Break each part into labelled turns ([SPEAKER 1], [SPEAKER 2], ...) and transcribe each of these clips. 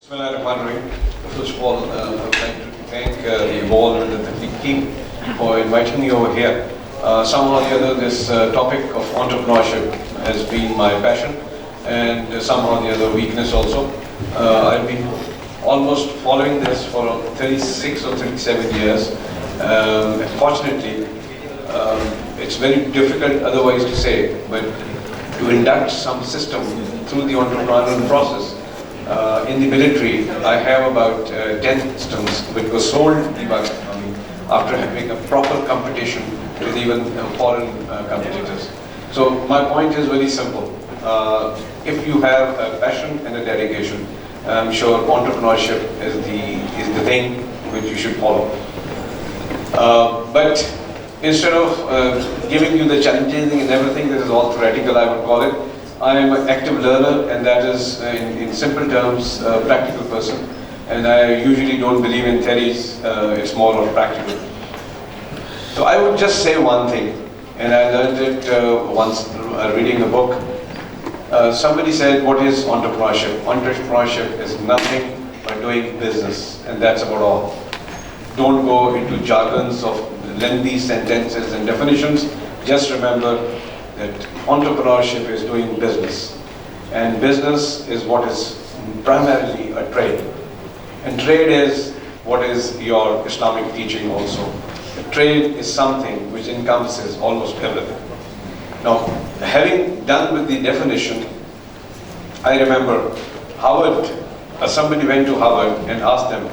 [SPEAKER 1] Bismillahirrahmanirrahim. First of all, I would like to thank the Evolve and the Technique team for inviting me over here. Somehow or the other, this topic of entrepreneurship has been my passion and somehow or the other weakness also. I've been almost following this for 36 or 37 years. Fortunately, it's very difficult otherwise to say, but to induct some system through the entrepreneurial process. In the military, I have about 10 systems which were sold to the Pakistan Army after having a proper competition with even foreign competitors. So my point is very simple. If you have a passion and a dedication, I'm sure entrepreneurship is the thing which you should follow. But instead of giving you the challenges and everything, this is all theoretical, I would call it. I am an active learner, and that is, in simple terms, a practical person. And I usually don't believe in theories, it's more of practical. So I would just say one thing, and I learned it once reading a book. Somebody said, what is entrepreneurship? Entrepreneurship is nothing but doing business, and that's about all. Don't go into jargons of lengthy sentences and definitions. Just remember that entrepreneurship is doing business, and business is what is primarily a trade, and trade is what is your Islamic teaching also. The trade is something which encompasses almost everything. Now, having done with the definition, I remember Harvard, somebody went to Harvard and asked them,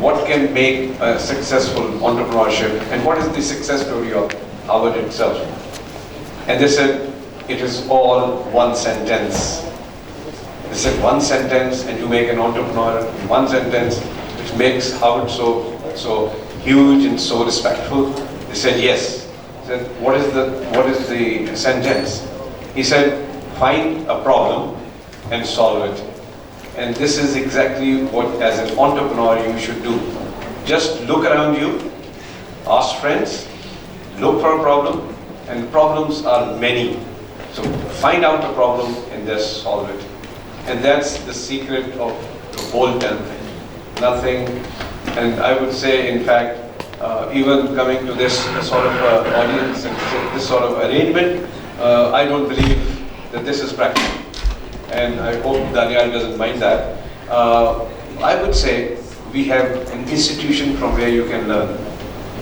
[SPEAKER 1] what can make a successful entrepreneurship, and what is the success story of Harvard itself? And they said, it is all one sentence. They said one sentence and you make an entrepreneur in one sentence, which makes Harvard so huge and so respectful. They said, yes. He said, what is the sentence? He said, find a problem and solve it. And this is exactly what, as an entrepreneur, you should do. Just look around you, ask friends, look for a problem, and problems are many. So find out the problem and just solve it. And that's the secret of the whole damn thing. Nothing, and I would say, in fact, even coming to this sort of audience and this sort of arrangement, I don't believe that this is practical. And I hope Daniel doesn't mind that. I would say we have an institution from where you can learn.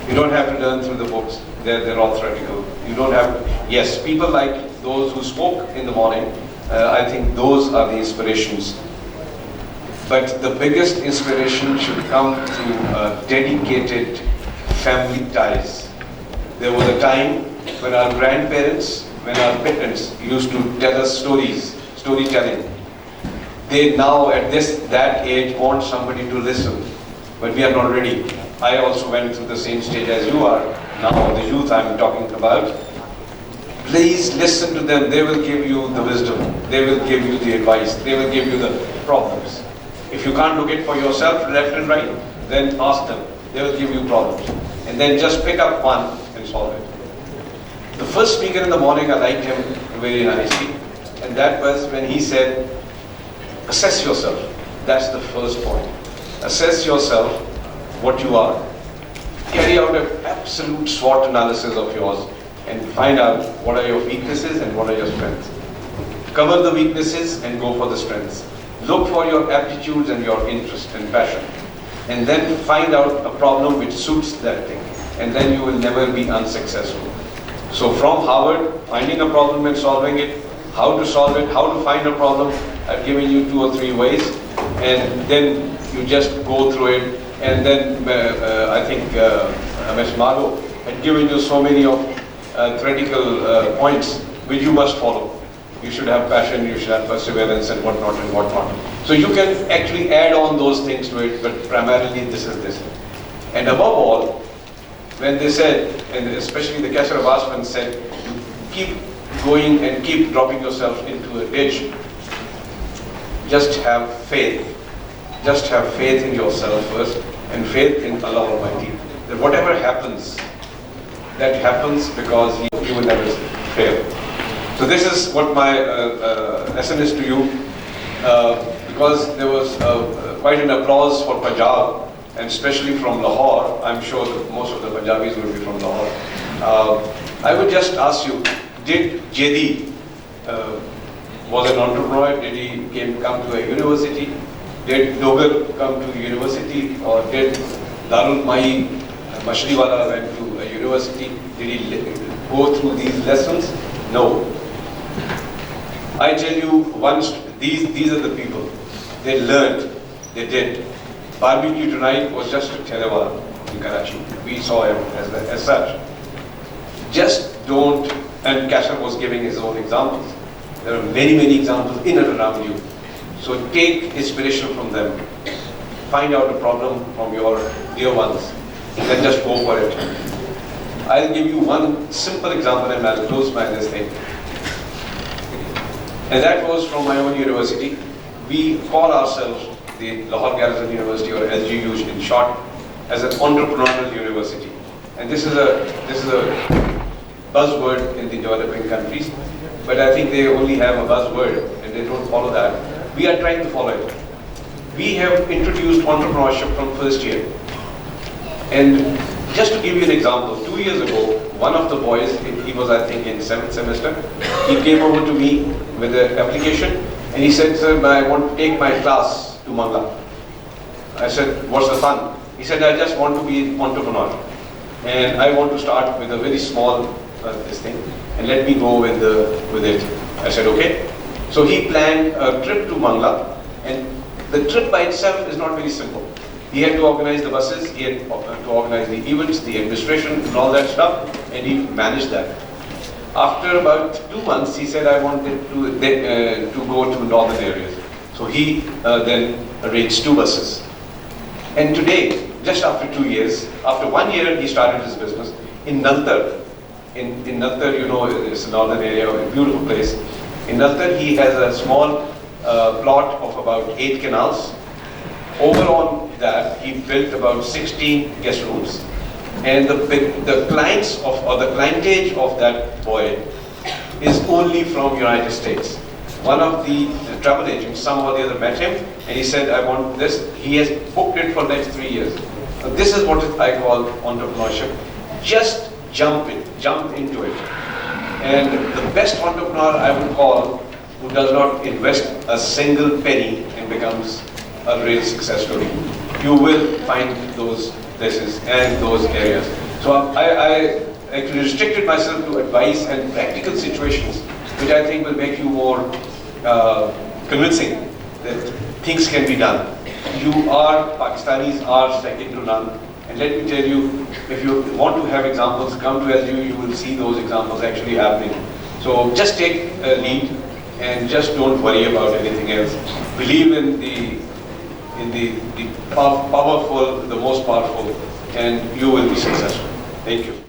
[SPEAKER 1] You don't have to learn through the books. They're all theoretical. You don't have to. Yes, people like those who spoke in the morning, I think those are the inspirations. But the biggest inspiration should come through dedicated family ties. There was a time when our grandparents, when our parents used to tell us storytelling. They now at that age want somebody to listen, but we are not ready. I also went through the same stage as you are. Now the youth I'm talking about. Please listen to them. They will give you the wisdom. They will give you the advice. They will give you the problems. If you can't look it for yourself, left and right, then ask them. They will give you problems. And then just pick up one and solve it. The first speaker in the morning, I liked him very nicely. And that was when he said, assess yourself. That's the first point. Assess yourself, what you are. Carry out an absolute SWOT analysis of yours and find out what are your weaknesses and what are your strengths. Cover the weaknesses and go for the strengths. Look for your aptitudes and your interest and passion. And then find out a problem which suits that thing. And then you will never be unsuccessful. So from Harvard, finding a problem and solving it, how to solve it, how to find a problem, I've given you 2 or 3 ways. And then you just go through it. And then I think Ms. Margot had given you so many of theoretical points which you must follow. You should have passion, you should have perseverance and whatnot and whatnot. So you can actually add on those things to it, but primarily this is this. And above all, when they said, and especially the Kesar Basman said, you keep going and keep dropping yourself into a ditch, just have faith. Just have faith in yourself first and faith in Allah Almighty. That whatever happens, that happens because He will never fail. So this is what my lesson is to you. because there was quite an applause for Punjab, and especially from Lahore. I'm sure that most of the Punjabis will be from Lahore. I would just ask you, did JD was an entrepreneur? Did he come to a university? Did Dogar come to university? Or did Darul Mai Mashriwala went to a university? Did he go through these lessons? No. I tell you, once these are the people. They learned, they did. Barbecue tonight was just a televala in Karachi. We saw him as such. Just don't, and Kasher was giving his own examples. There are many, many examples in and around you. So take inspiration from them. Find out a problem from your dear ones. Then just go for it. I'll give you one simple example and I'll close by this thing. And that was from my own university. We call ourselves the Lahore Garrison University, or LGU in short, as an entrepreneurial university. And this is a buzzword in the developing countries, but I think they only have a buzzword and they don't follow that. We are trying to follow it. We have introduced entrepreneurship from first year. And just to give you an example, 2 years ago, one of the boys, he was I think in 7th semester, he came over to me with an application and he said, "Sir, I want to take my class to Mangla." I said, "What's the fun?" He said, "I just want to be an entrepreneur and I want to start with a very small this thing and let me go with it." I said, "Okay." So he planned a trip to Mangla, and the trip by itself is not very simple. He had to organize the buses, he had to organize the events, the administration and all that stuff, and he managed that. After about 2 months, he said, "I wanted to go to northern areas." So he then arranged 2 buses. And today, just after 2 years, after 1 year, he started his business in Naltar. In Naltar, you know, it's a northern area, a beautiful place. In Naltar, he has a small plot of about 8 canals. Over on that, he built about 16 guest rooms. And the clients or the clientage of that boy is only from United States. One of the travel agents, somehow or the other, met him and he said, "I want this." He has booked it for next 3 years. So this is what I call entrepreneurship. Just jump into it. And the best entrepreneur I would call who does not invest a single penny and becomes a real success story. You will find those places and those areas. So I actually restricted myself to advice and practical situations, which I think will make you more convincing that things can be done. Pakistanis are second to none. And let me tell you, if you want to have examples, come to LGU, you will see those examples actually happening. So just take a lead and just don't worry about anything else. Believe in the powerful, the most powerful, and you will be successful. Thank you.